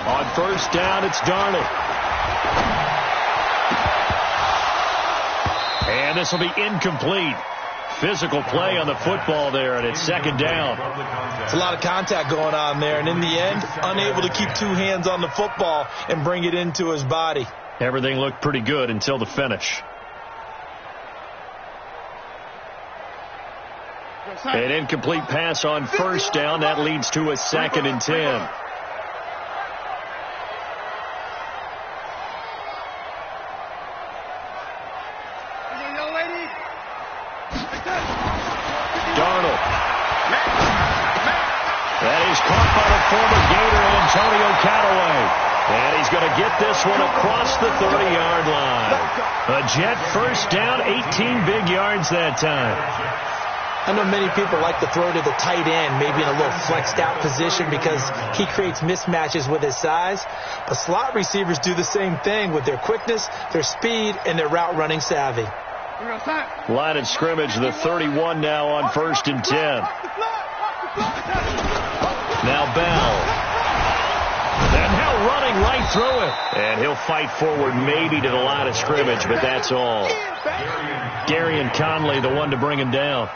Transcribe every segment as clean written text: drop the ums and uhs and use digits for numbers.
On first down, it's Darnold. And this will be incomplete. Physical play on the football there, and it's second down. It's a lot of contact going on there, and in the end, unable to keep two hands on the football and bring it into his body. Everything looked pretty good until the finish. An incomplete pass on first down. That leads to a 2nd and 10. Darnold. That is caught by the former Gator, Antonio Callaway. And he's going to get this one across the 30-yard line. A Jet first down, 18 big yards that time. I know many people like to throw to the tight end, maybe in a little flexed out position because he creates mismatches with his size. But slot receivers do the same thing with their quickness, their speed, and their route running savvy. Line of scrimmage, the 31 now on first and 10. Now Bell. And now running right through it. And he'll fight forward maybe to the line of scrimmage, but that's all. Gary and Conley, the one to bring him down.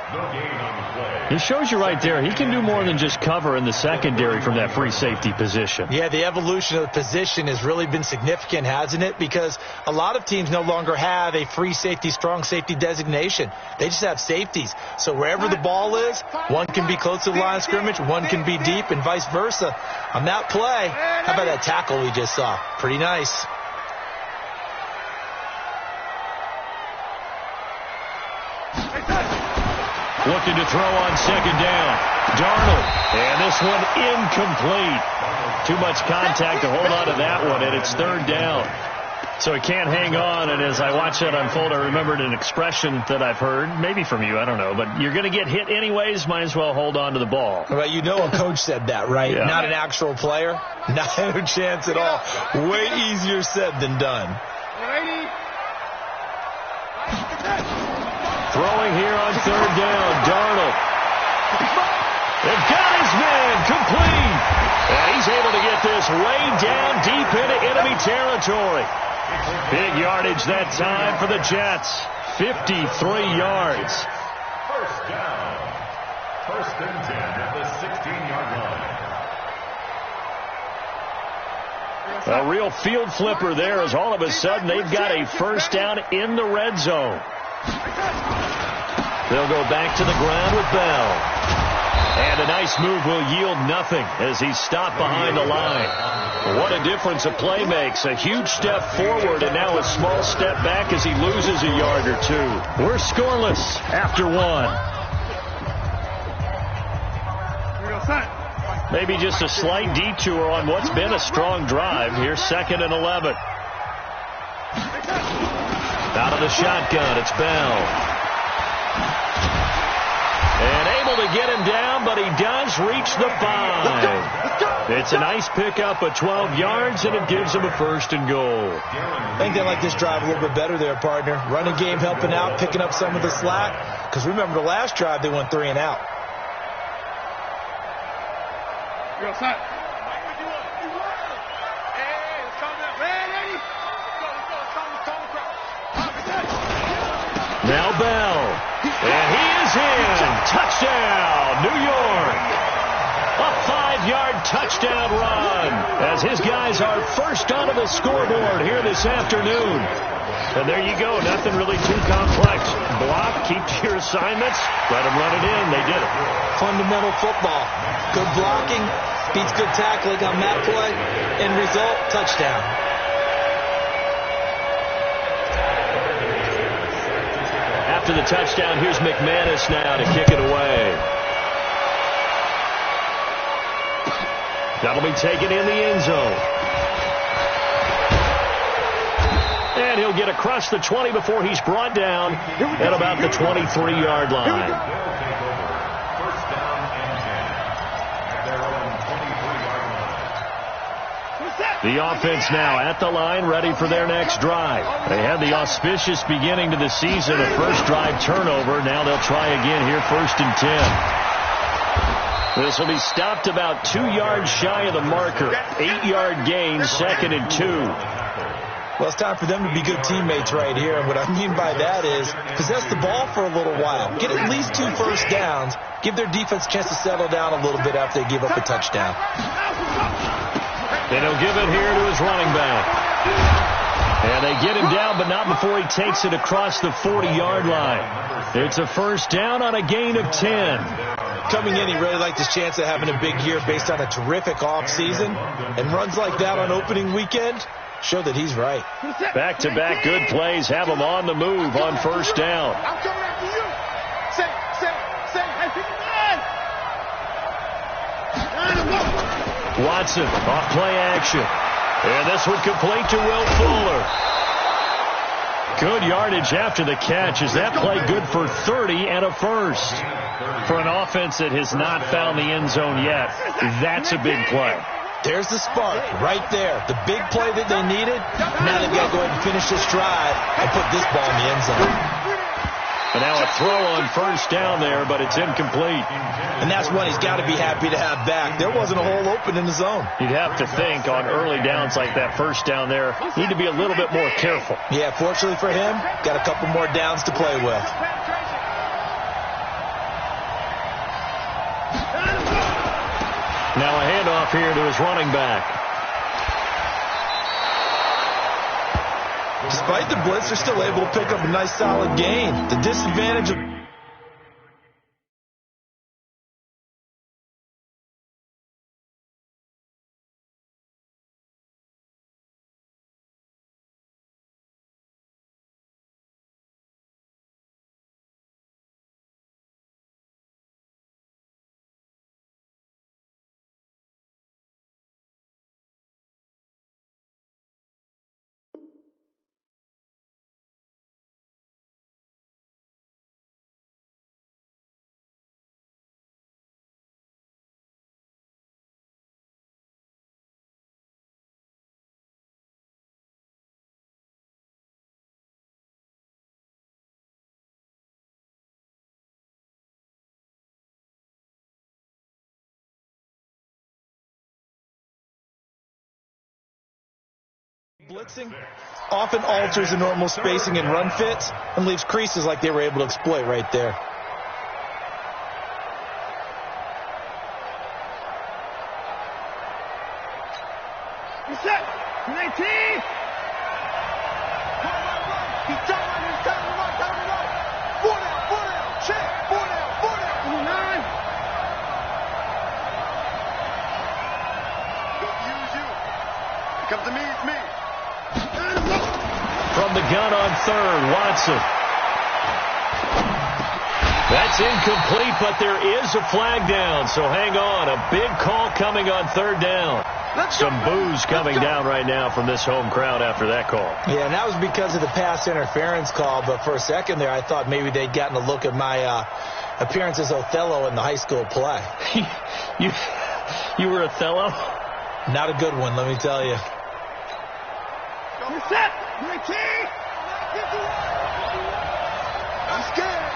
He shows you right there, he can do more than just cover in the secondary from that free safety position. Yeah, the evolution of the position has really been significant, hasn't it? Because a lot of teams no longer have a free safety, strong safety designation. They just have safeties. So wherever the ball is, one can be close to the line of scrimmage, one can be deep, and vice versa. On that play, how about that tackle we just saw? Pretty nice. Looking to throw on second down. Darnold. And this one incomplete. Too much contact to hold on to that one, and it's third down. So he can't hang on, and as I watch that unfold, I remembered an expression that I've heard, maybe from you, I don't know, but you're going to get hit anyways, might as well hold on to the ball. Well, you know a coach said that, right? Yeah. Not an actual player. Not a chance at all. Way easier said than done. Throwing here on third down, Darnold. They've got his man, complete. And he's able to get this way down deep into enemy territory. Big yardage that time for the Jets. 53 yards. First down. First and 10 at the 16-yard line. A real field flipper there as all of a sudden they've got a first down in the red zone. They'll go back to the ground with Bell. And a nice move will yield nothing as he's stopped behind the line. What a difference a play makes. A huge step forward and now a small step back as he loses a yard or two. We're scoreless after one. Maybe just a slight detour on what's been a strong drive. Here's 2nd and 11. Out of the shotgun, it's Bell. And able to get him down, but he does reach the 5. It's a nice pickup of 12 yards, and it gives him a first and goal. I think they like this drive a little bit better there, partner. Running game helping out, picking up some of the slack. Because remember, the last drive, they went 3 and out. Now Bell. And he is in. Touchdown, New York. A 5-yard touchdown run as his guys are first onto the scoreboard here this afternoon. And there you go. Nothing really too complex. Block, keep to your assignments, let them run it in. They did it. Fundamental football. Good blocking, beats good tackling on that play. End result, touchdown. After the touchdown, here's McManus now to kick it away. That'll be taken in the end zone. And he'll get across the 20 before he's brought down at about the 23-yard line. The offense now at the line, ready for their next drive. They had the auspicious beginning to the season, a first drive turnover. Now they'll try again here, 1st and 10. This will be stopped about 2 yards shy of the marker. 8-yard gain, 2nd and 2. Well, it's time for them to be good teammates right here. And what I mean by that is possess the ball for a little while. Get at least 2 first downs. Give their defense a chance to settle down a little bit after they give up a touchdown. And he'll give it here to his running back. And they get him down, but not before he takes it across the 40-yard line. It's a first down on a gain of 10. Coming in, he really liked his chance of having a big year based on a terrific offseason. And runs like that on opening weekend show that he's right. Back-to-back good plays have him on the move on first down. I'm coming after you. Say, hey, pick it. Watson off play action. And this one complete to Will Fuller. Good yardage after the catch. Is that play good for 30 and a first? For an offense that has not found the end zone yet, that's a big play. There's the spark right there. The big play that they needed. Now they've got to go ahead and finish this drive and put this ball in the end zone. And now a throw on first down there, but it's incomplete. And that's one he's got to be happy to have back. There wasn't a hole open in the zone. You'd have to think on early downs like that first down there, need to be a little bit more careful. Yeah, fortunately for him, got a couple more downs to play with. Now a handoff here to his running back. Despite the blitz, they're still able to pick up a nice solid gain. The disadvantage of blitzing often alters the normal spacing and run fits and leaves creases like they were able to exploit right there. You're set. 19. He's telling him, time to run. 4 down. Check. 4 down. 9. Don't use you. Come to me, it's me. From the gun on third, Watson. That's incomplete, but there is a flag down, so hang on. A big call coming on third down. Some boos coming down right now from this home crowd after that call. Yeah, and that was because of the pass interference call, but for a second there I thought maybe they'd gotten a look at my appearance as Othello in the high school play. You were Othello? Not a good one, let me tell you. You're set. 19. I'm scared.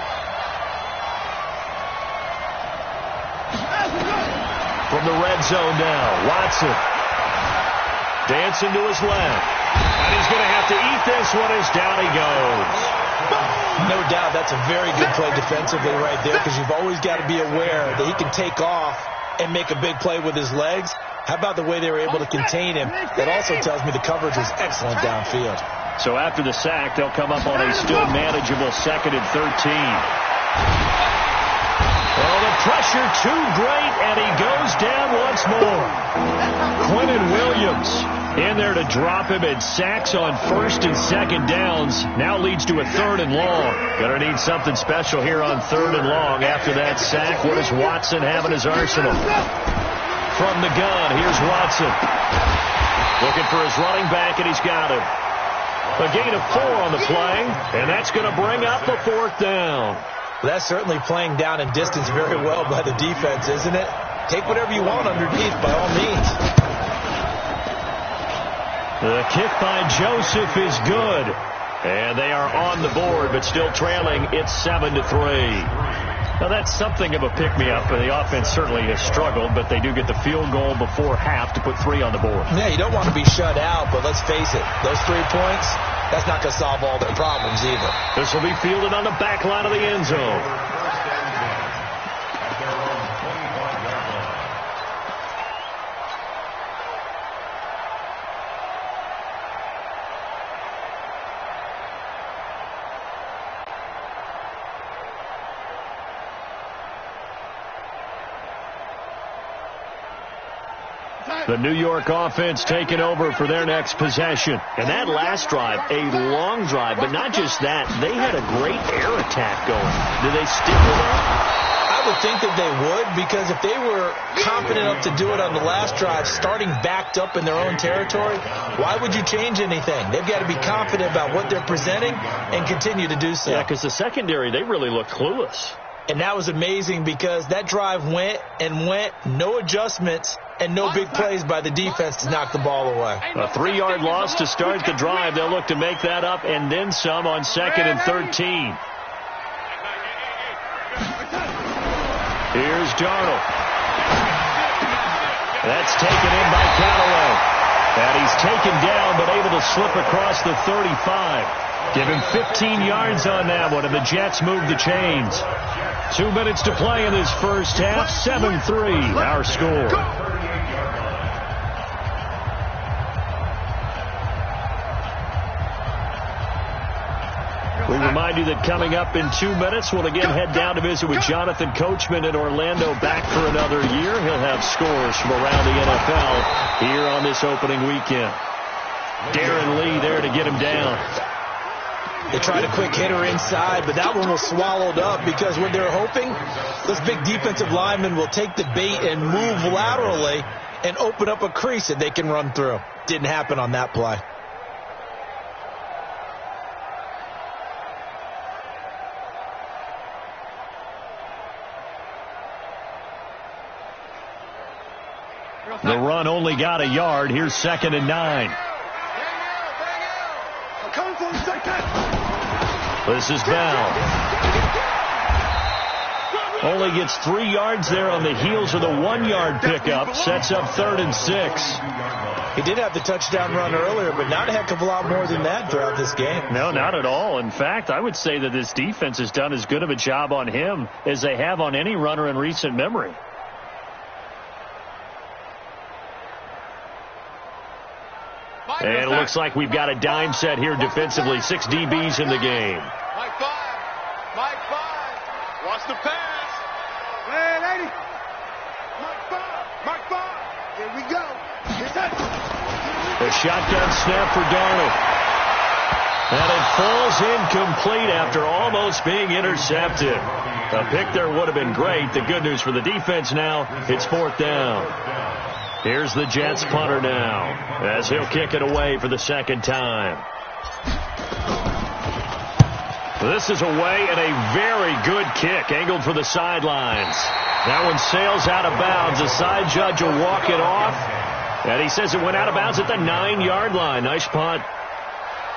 From the red zone now, Watson dancing to his left. And he's going to have to eat this one as down he goes. No doubt that's a very good play defensively right there because you've always got to be aware that he can take off and make a big play with his legs. How about the way they were able to contain him? That also tells me the coverage was excellent downfield. So after the sack, they'll come up on a still manageable 2nd and 13. Well, the pressure too great, and he goes down once more. Quentin Williams in there to drop him, and sacks on 1st and 2nd downs. Now leads to a 3rd and long. Gonna need something special here on 3rd and long. After that sack, what does Watson have in his arsenal? From the gun, here's Watson. Looking for his running back, and he's got him. A gain of 4 on the play, and that's going to bring up a 4th down. That's certainly playing down in distance very well by the defense, isn't it? Take whatever you want underneath, by all means. The kick by Joseph is good. And they are on the board, but still trailing. It's 7-3. Now, that's something of a pick-me-up. The offense certainly has struggled, but they do get the field goal before half to put 3 on the board. Yeah, you don't want to be shut out, but let's face it, those 3 points, that's not going to solve all their problems either. This will be fielded on the back line of the end zone. The New York offense taking over for their next possession. And that last drive, a long drive, but not just that. They had a great air attack going. Do they stick with that? I would think that they would, because if they were confident enough to do it on the last drive, starting backed up in their own territory, why would you change anything? They've got to be confident about what they're presenting and continue to do so. Yeah, because the secondary, they really look clueless. And that was amazing because that drive went and went, no adjustments, and no big plays by the defense to knock the ball away. A 3-yard loss to start the drive. They'll look to make that up and then some on 2nd and 13. Here's Darnold. That's taken in by Callaway. And he's taken down but able to slip across the 35. Give him 15 yards on that one, and the Jets move the chains. 2 minutes to play in this first half. 7-3, our score. We remind you that coming up in 2 minutes, we'll again head down to visit with Jonathan Coachman in Orlando, back for another year. He'll have scores from around the NFL here on this opening weekend. Darren Lee there to get him down. They tried a quick hitter inside, but that one was swallowed up because what they're hoping, this big defensive lineman will take the bait and move laterally and open up a crease that they can run through. Didn't happen on that play. The run only got a yard. Here's 2nd and 9. This is Bell. Only gets 3 yards there on the heels of the 1-yard pickup. Sets up 3rd and 6. He did have the touchdown run earlier, but not a heck of a lot more than that throughout this game. No, not at all. In fact, I would say that this defense has done as good of a job on him as they have on any runner in recent memory. And it looks like we've got a dime set here defensively. 6 DBs in the game. Mike 5. Watch the pass. Man, 80. Mike 5. Here we go. A shotgun snap for Darnold. And it falls incomplete after almost being intercepted. A pick there would have been great. The good news for the defense now, it's 4th down. Here's the Jets punter now, as he'll kick it away for the 2nd time. This is away and a very good kick, angled for the sidelines. That one sails out of bounds. The side judge will walk it off, and he says it went out of bounds at the 9-yard line. Nice punt.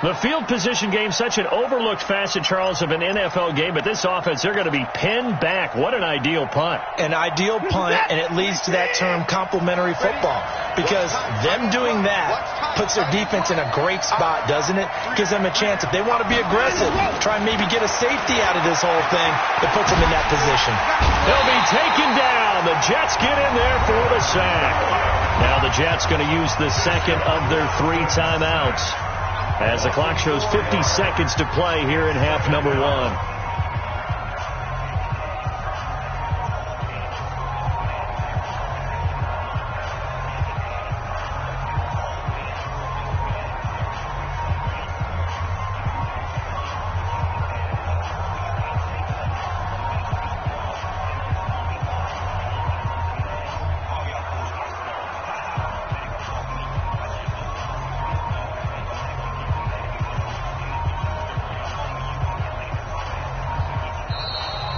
The field position game, such an overlooked facet, Charles, of an NFL game, but this offense, they're going to be pinned back. What an ideal punt. An ideal punt, and it leads to that term complementary football, because them doing that puts their defense in a great spot, doesn't it? Gives them a chance. If they want to be aggressive, try and maybe get a safety out of this whole thing, it puts them in that position. They'll be taken down. The Jets get in there for the sack. Now the Jets going to use the 2nd of their 3 timeouts, as the clock shows 50 seconds to play here in half number 1.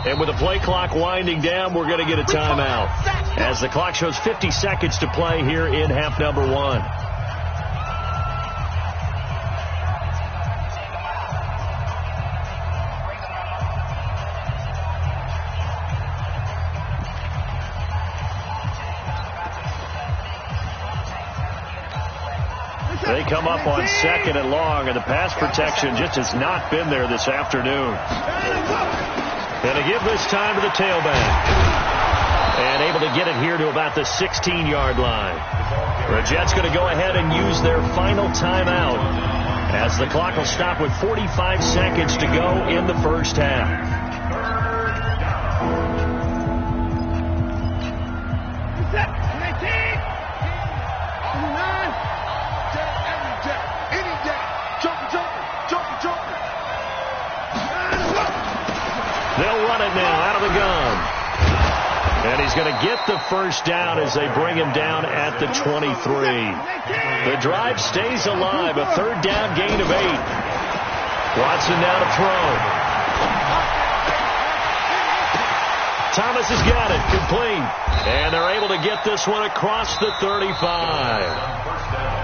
And with the play clock winding down, we're going to get a timeout, as the clock shows 50 seconds to play here in half number 1. They come up on 2nd and long, and the pass protection just has not been there this afternoon. And to give this time to the tailback. And able to get it here to about the 16-yard line. The Jets going to go ahead and use their final timeout as the clock will stop with 45 seconds to go in the first half. They'll run it now out of the gun. And he's going to get the first down as they bring him down at the 23. The drive stays alive. A 3rd down gain of 8. Watson now to throw. Thomas has got it. Complete. And they're able to get this one across the 35.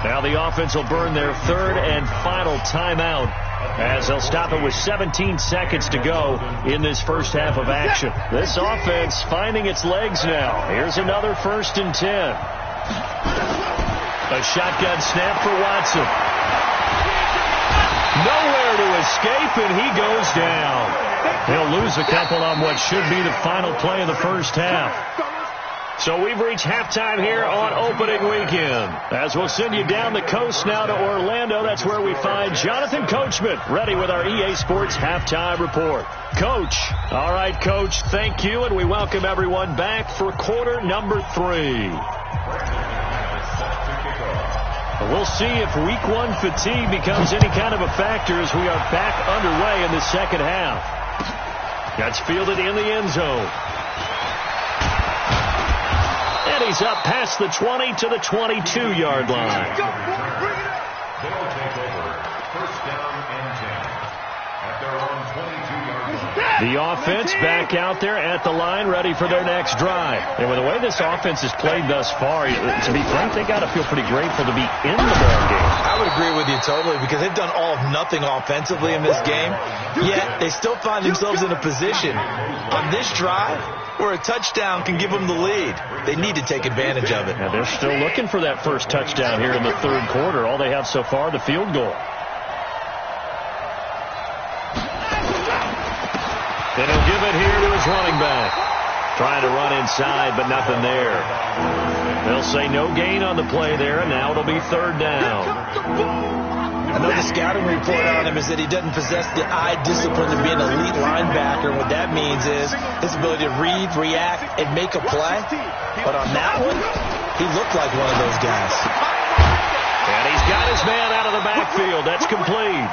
Now the offense will burn their 3rd and final timeout as they'll stop it with 17 seconds to go in this first half of action. This offense finding its legs now. Here's another 1st and 10. A shotgun snap for Watson. Nowhere to escape, and he goes down. He'll lose a couple on what should be the final play of the first half. So we've reached halftime here on opening weekend. As we'll send you down the coast now to Orlando, that's where we find Jonathan Coachman, ready with our EA Sports halftime report. Coach. All right, Coach, thank you, and we welcome everyone back for quarter number 3. We'll see if week 1 fatigue becomes any kind of a factor as we are back underway in the second half. That's fielded in the end zone. And he's up past the 20 to the 22-yard line. They'll take over. First down and 10 at their own 22-yard line. The offense back out there at the line, ready for their next drive. And with the way this offense has played thus far, to be frank, they got to feel pretty grateful to be in the ball game. I would agree with you totally because they've done all of nothing offensively in this game, yet they still find themselves in a position on this drive where a touchdown can give them the lead. They need to take advantage of it. And they're still looking for that first touchdown here in the 3rd quarter. All they have so far, the field goal. And he'll give it here to his running back. Trying to run inside, but nothing there. They'll say no gain on the play there, and now it'll be 3rd down. I know the scouting report on him is that he doesn't possess the eye discipline to be an elite linebacker. What that means is his ability to read, react, and make a play. But on that one, he looked like one of those guys. And he's got his man out of the backfield. That's complete.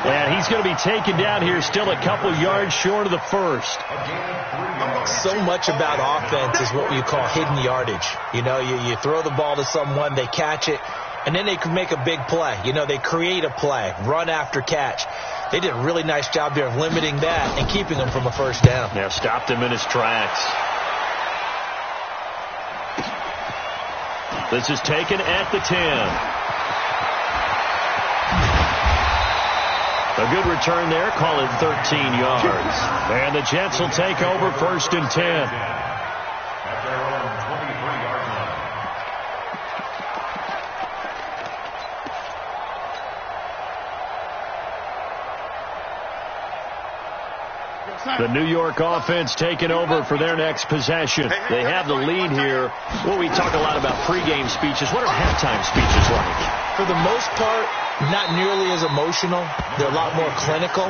And he's going to be taken down here still a couple yards short of the first. So much about offense is what you call hidden yardage. You know, you throw the ball to someone, they catch it, and then they can make a big play. You know, they create a play, run after catch. They did a really nice job there of limiting that and keeping him from a first down. Yeah, stopped him in his tracks. This is taken at the 10. A good return there, call it 13 yards. And the Jets will take over 1st and 10. At their own 23-yard line. The New York offense taking over for their next possession. They have the lead here. Well, we talk a lot about pregame speeches. What are halftime speeches like? For the most part, not nearly as emotional. They're a lot more clinical.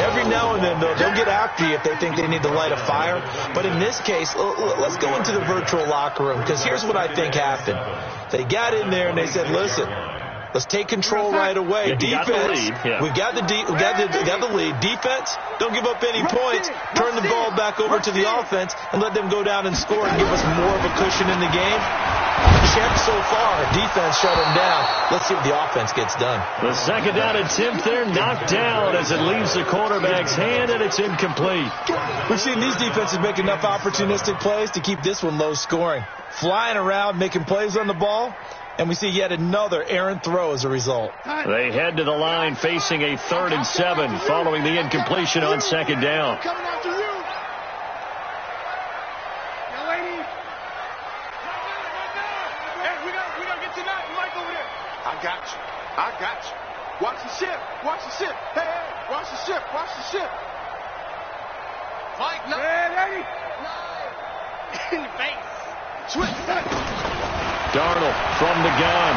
Every now and then, they'll get after you if they think they need to light a fire. But in this case, let's go into the virtual locker room, because here's what I think happened. They got in there and they said, listen, let's take control right away. Yeah, Defense, we've got the lead. Defense, don't give up any points. Turn the ball back over to the offense and let them go down and score and give us more of a cushion in the game. Check so far. Defense shut him down. Let's see what the offense gets done. The 2nd down attempt there knocked down as it leaves the quarterback's hand, and it's incomplete. We've seen these defenses make enough opportunistic plays to keep this one low scoring. Flying around, making plays on the ball, and we see yet another errant throw as a result. They head to the line facing a 3rd and 7 following the incompletion on 2nd down. Coming after you. Hey, we gotta get to that. Mike over there. I got you. I got you. Watch the ship. Watch the ship. Hey, hey, watch the ship. Watch the ship. Mike, no. Ready? In the face. Switch. Darnold from the gun.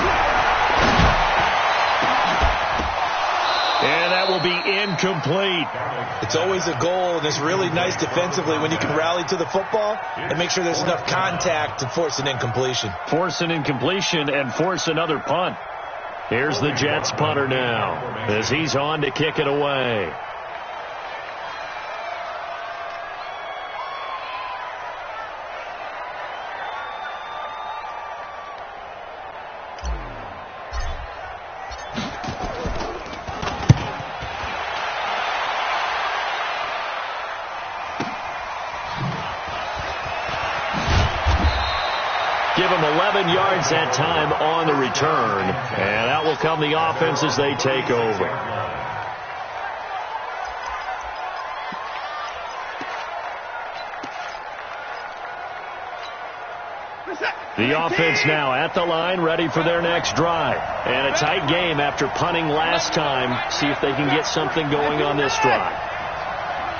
And that will be incomplete. It's always a goal, and it's really nice defensively when you can rally to the football and make sure there's enough contact to force an incompletion. Force an incompletion and force another punt. Here's the Jets punter now as he's on to kick it away. Give them 11 yards that time on the return. And out will come the offense as they take over. The offense now at the line, ready for their next drive. And a tight game after punting last time. See if they can get something going on this drive.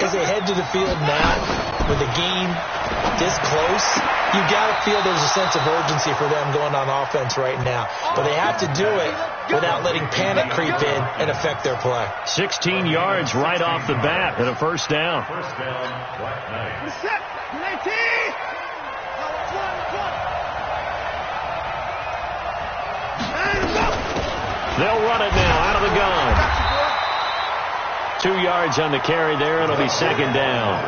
As they head to the field now, with the game this close, you got to feel there's a sense of urgency for them going on offense right now. But they have to do it without letting panic creep in and affect their play. 16 yards right off the bat and a first down. First down, Black Knight. Set. 19. They'll run it now out of the gun. 2 yards on the carry there. It'll be second down.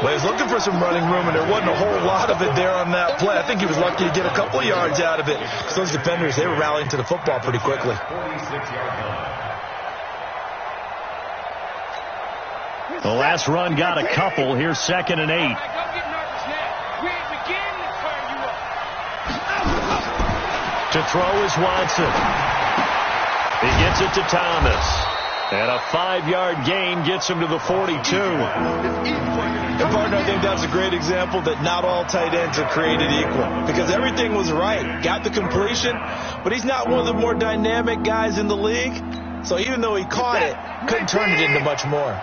Well, he was looking for some running room, and there wasn't a whole lot of it there on that play. I think he was lucky to get a couple of yards out of it. Because those defenders, they were rallying to the football pretty quickly. 46-yard line. The last run got a couple. Here's 2nd and 8. Don't get nervous now. We ain't beginning to turn you up. To throw is Watson. He gets it to Thomas. And a 5-yard gain gets him to the 42. And partner, I think that's a great example that not all tight ends are created equal. Because everything was right. Got the completion, but he's not one of the more dynamic guys in the league. So even though he caught it, couldn't turn it into much more.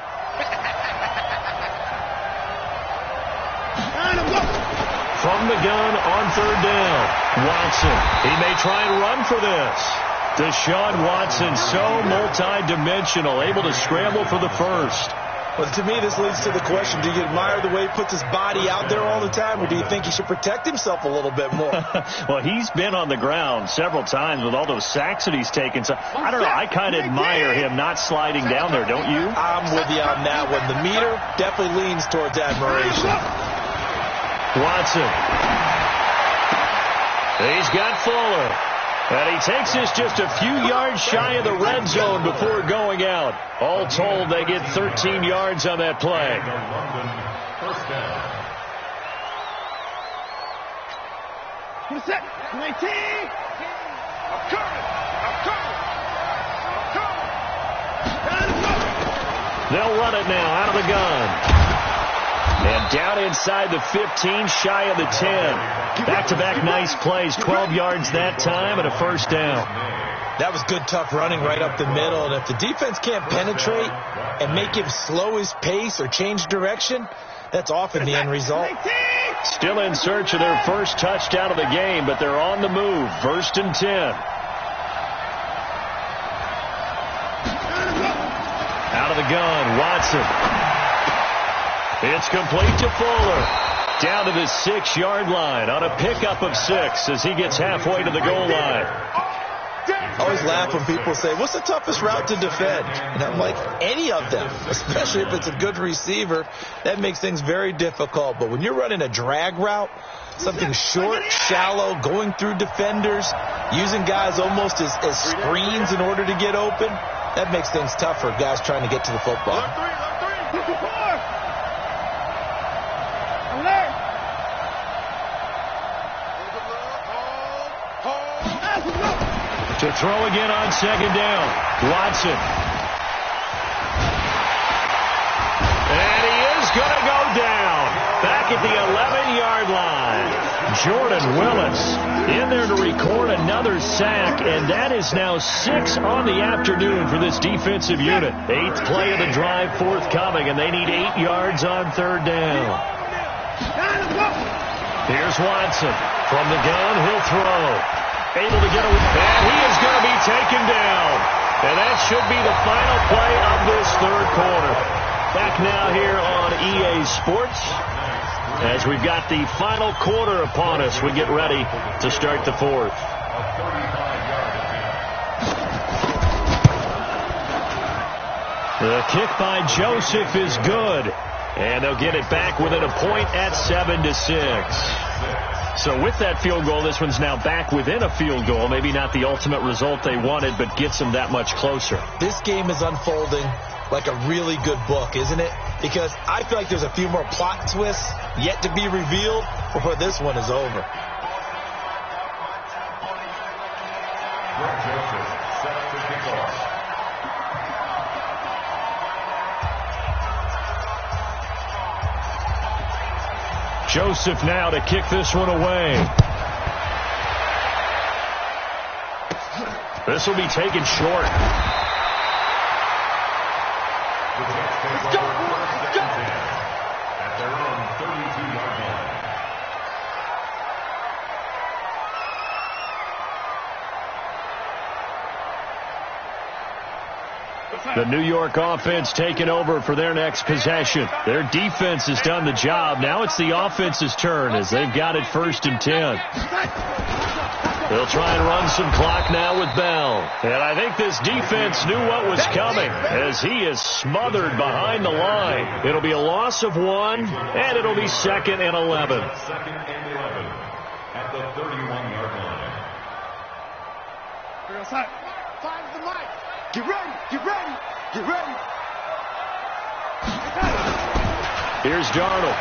From the gun on 3rd down. Watson. He may try and run for this. Deshaun Watson, so multi-dimensional, able to scramble for the first. Well, to me, this leads to the question, do you admire the way he puts his body out there all the time, or do you think he should protect himself a little bit more? Well, he's been on the ground several times with all those sacks that he's taken. So, I don't know, I kind of admire him not sliding down there, don't you? I'm with you on that one. The meter definitely leans towards admiration. Watson. He's got Fuller. And he takes this just a few yards shy of the red zone before going out. All told, they get 13 yards on that play. First down. Set. 19. I'm coming. They'll run it now out of the gun. And down inside the 15, shy of the 10. Back-to-back nice plays, 12 yards that time and a first down. That was good, tough running right up the middle. And if the defense can't penetrate and make him slow his pace or change direction, that's often the end result. Still in search of their first touchdown of the game, but they're on the move. 1st and 10. Out of the gun, Watson. It's complete to Fuller. Down to the 6-yard line on a pickup of 6 as he gets halfway to the goal line. I always laugh when people say, what's the toughest route to defend? And I'm like, any of them, especially if it's a good receiver. That makes things very difficult. But when you're running a drag route, something short, shallow, going through defenders, using guys almost as screens in order to get open, that makes things tough for guys trying to get to the football. To throw again on 2nd down. Watson. And he is going to go down. Back at the 11-yard line. Jordan Willis in there to record another sack, and that is now 6 on the afternoon for this defensive unit. 8th play of the drive forthcoming, and they need 8 yards on 3rd down. Here's Watson. From the gun, he'll throw. Able to get away, and he is going to be taken down. And that should be the final play of this 3rd quarter. Back now here on EA Sports, as we've got the final quarter upon us, we get ready to start the 4th. The kick by Joseph is good, and they'll get it back within a point at 7-6. So with that field goal, this one's now back within a field goal. Maybe not the ultimate result they wanted, but gets them that much closer. This game is unfolding like a really good book, isn't it? Because I feel like there's a few more plot twists yet to be revealed before this one is over. Joseph now to kick this one away. This will be taken short. Let's go, boys. Let's go. At their own 32-yard line. The New York offense taking over for their next possession. Their defense has done the job. Now it's the offense's turn as they've got it 1st and 10. They'll try and run some clock now with Bell. And I think this defense knew what was coming as he is smothered behind the line. It'll be a loss of 1, and it'll be 2nd and 11. 2nd and 11 at the 31-yard line. Find the mic. Get ready, get ready, get ready. Here's Darnold.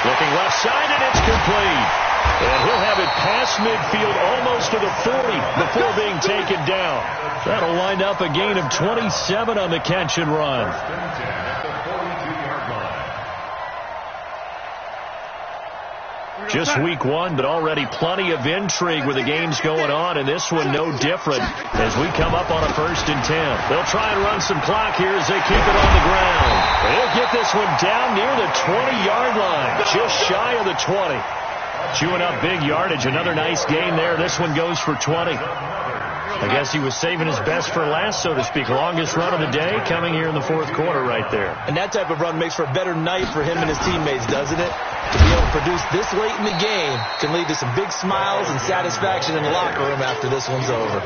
Looking left side, and it's complete. And he'll have it past midfield almost to the 40 before being taken down. That'll wind up a gain of 27 on the catch and run. Just week 1, but already plenty of intrigue with the games going on, and this one no different as we come up on a 1st and 10. They'll try and run some clock here as they keep it on the ground. They'll get this one down near the 20-yard line, just shy of the 20. Chewing up big yardage, another nice gain there. This one goes for 20. I guess he was saving his best for last, so to speak. Longest run of the day coming here in the 4th quarter right there. And that type of run makes for a better night for him and his teammates, doesn't it? To be able to produce this late in the game can lead to some big smiles and satisfaction in the locker room after this one's over.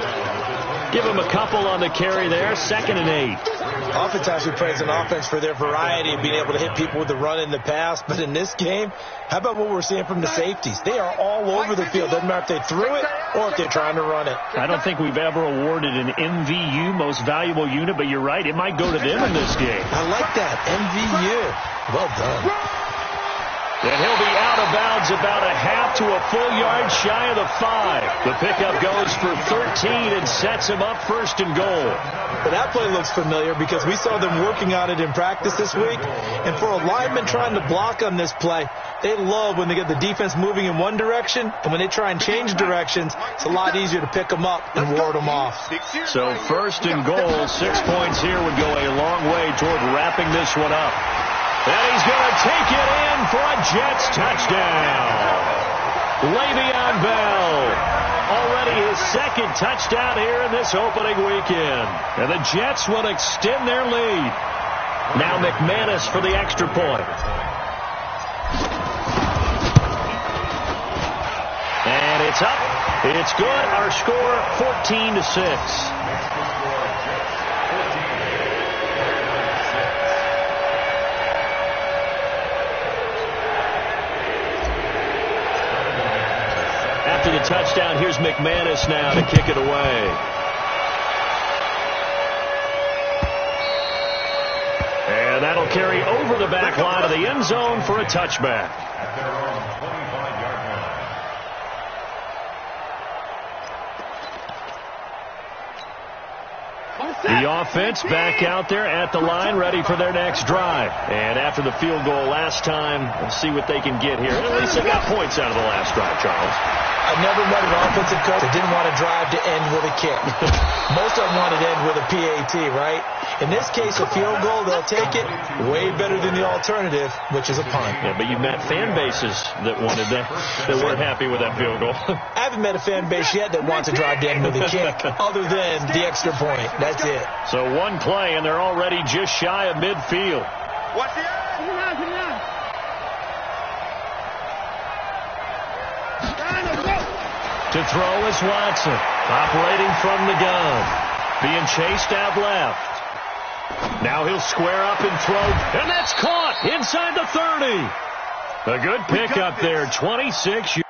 Give him a couple on the carry there, 2nd and 8. Oftentimes we praise an offense for their variety of being able to hit people with the run in the pass, but in this game, how about what we're seeing from the safeties? They are all over the field. Doesn't matter if they threw it or if they're trying to run it. I don't think we've ever awarded an MVU, most valuable unit, but you're right, it might go to them in this game. I like that, MVU. Well done. And he'll be out of bounds about a half to a full yard shy of the 5. The pickup goes for 13 and sets him up 1st and goal. But that play looks familiar because we saw them working on it in practice this week. And for a lineman trying to block on this play, they love when they get the defense moving in one direction. And when they try and change directions, it's a lot easier to pick them up and ward them off. So 1st and goal, 6 points here would go a long way toward wrapping this one up. And he's going to take it in for a Jets touchdown. Le'Veon Bell, already his 2nd touchdown here in this opening weekend. And the Jets will extend their lead. Now McManus for the extra point. And it's up. It's good. Our score, 14-6. After the touchdown, here's McManus now to kick it away. And that'll carry over the back line of the end zone for a touchback. At their own 25-yard line. The offense back out there at the line, ready for their next drive. And after the field goal last time, we'll see what they can get here. At least they got points out of the last drive, Charles. I never met an offensive coach that didn't want to drive to end with a kick. Most of them wanted to end with a PAT, right? In this case, a field goal, they'll take it way better than the alternative, which is a punt. Yeah, but you've met fan bases that wanted that weren't happy with that field goal. I haven't met a fan base yet that wants to drive to end with a kick, other than the extra point. That's it. So one play, and they're already just shy of midfield. Watch the eye. To throw is Watson, operating from the gun, being chased out left. Now he'll square up and throw, and that's caught inside the 30. A good pickup there, 26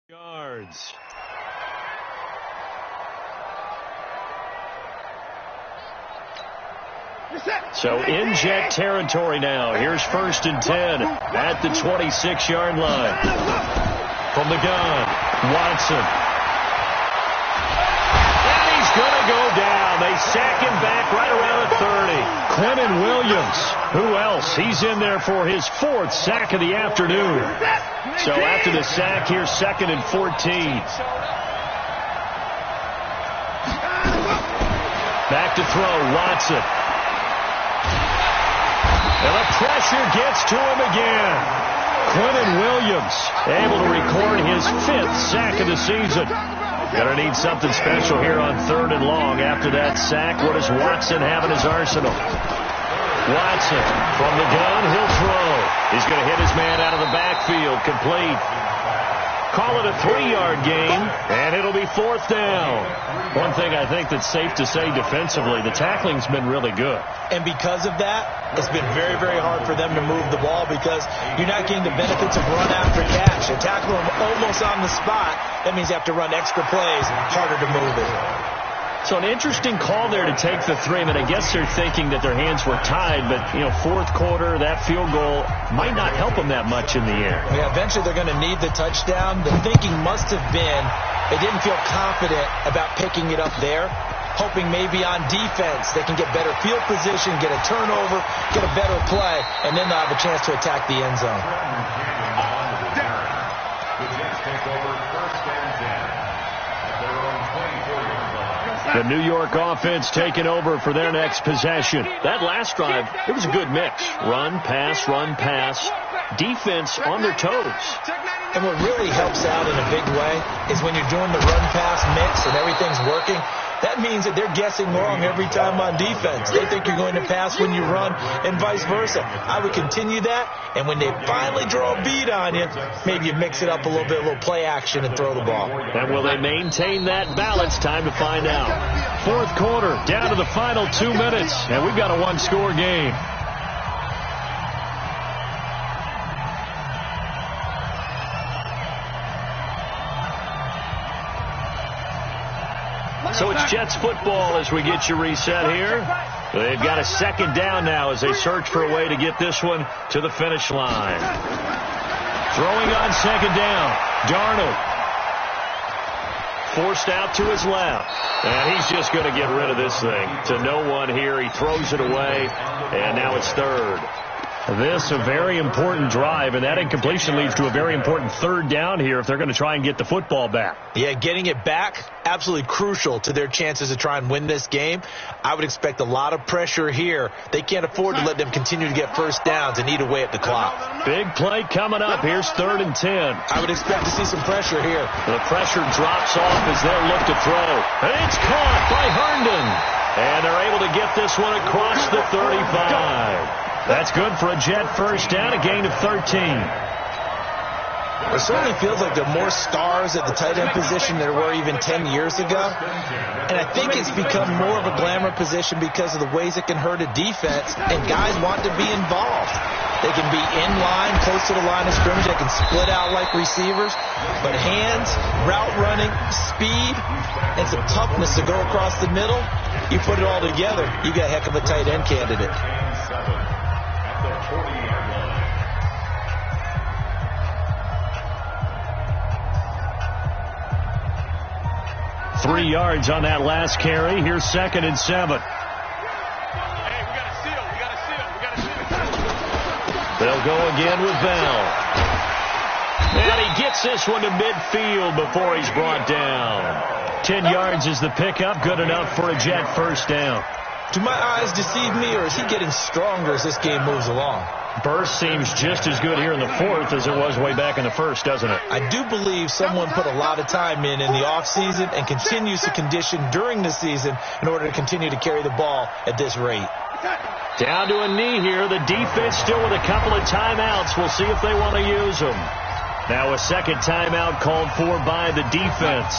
yards. So in jet territory now. Here's 1st and 10 at the 26-yard line. From the gun, Watson. And he's going to go down. They sack him back right around the 30. Quentin Williams. Who else? He's in there for his 4th sack of the afternoon. So after the sack, here's 2nd and 14. Back to throw, Watson. And the pressure gets to him again. Quentin Williams able to record his 5th sack of the season. Gonna need something special here on 3rd and long. After that sack, what does Watson have in his arsenal? Watson from the gun, he'll throw. He's going to hit his man out of the backfield, complete. Call it a 3-yard gain, and it'll be 4th down. One thing I think that's safe to say defensively, the tackling's been really good. And because of that, it's been very, very hard for them to move the ball because you're not getting the benefits of run after catch. You tackle them almost on the spot. That means you have to run extra plays, harder to move it. So an interesting call there to take the 3. I mean, I guess they're thinking that their hands were tied, but, 4th quarter, that field goal might not help them that much in the air. Yeah, eventually they're going to need the touchdown. The thinking must have been they didn't feel confident about picking it up there, hoping maybe on defense they can get better field position, get a turnover, get a better play, and then they'll have a chance to attack the end zone. The Jets take over 1st and 10 at their own 24-yard line. The New York offense taking over for their next possession. That last drive, it was a good mix. Run, pass, defense on their toes. And what really helps out in a big way is when you're doing the run-pass mix and everything's working, that means that they're guessing wrong every time on defense. They think you're going to pass when you run and vice versa. I would continue that, and when they finally draw a beat on you, maybe you mix it up a little bit, a little play action and throw the ball. And will they maintain that balance? Time to find out. 4th quarter, down to the final 2 minutes, and we've got a 1-score game. So it's Jets football as we get you reset here. They've got a 2nd down now as they search for a way to get this one to the finish line. Throwing on 2nd down, Darnold. Forced out to his left. And he's just going to get rid of this thing. To no one here. He throws it away. And now it's 3rd. This a very important drive, and that incompletion leads to a very important 3rd down here if they're going to try and get the football back. Yeah, getting it back, absolutely crucial to their chances to try and win this game. I would expect a lot of pressure here. They can't afford to let them continue to get 1st downs and eat away at the clock. Big play coming up. Here's 3rd and 10. I would expect to see some pressure here. The pressure drops off as they'll look to throw. And it's caught by Herndon. And they're able to get this one across the 35. That's good for a Jet 1st down, a gain of 13. It certainly feels like there are more stars at the tight end position than there were even 10 years ago. And I think it's become more of a glamour position because of the ways it can hurt a defense, and guys want to be involved. They can be in line, close to the line of scrimmage. They can split out like receivers. But hands, route running, speed, and some toughness to go across the middle, you put it all together, you got a heck of a tight end candidate. 3 yards on that last carry. Here's 2nd and 7. Hey, we got a seal. We got a seal. We got a seal. They'll go again with Bell. And he gets this one to midfield before he's brought down. 10 yards is the pickup. Good enough for a Jet first down. Do my eyes deceive me, or is he getting stronger as this game moves along? Burst seems just as good here in the 4th as it was way back in the 1st, doesn't it? I do believe someone put a lot of time in the offseason and continues to condition during the season in order to continue to carry the ball at this rate. Down to a knee here. The defense still with a couple of timeouts. We'll see if they want to use them. Now a second timeout called for by the defense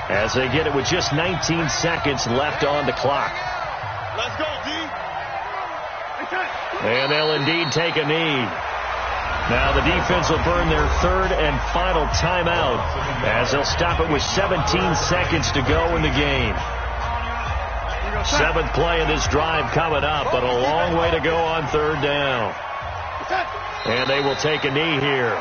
as they get it with just 19 seconds left on the clock. Let's go, D. And they'll indeed take a knee. Now the defense will burn their 3rd and final timeout as they'll stop it with 17 seconds to go in the game. 7th play of this drive coming up, but a long way to go on 3rd down. And they will take a knee here.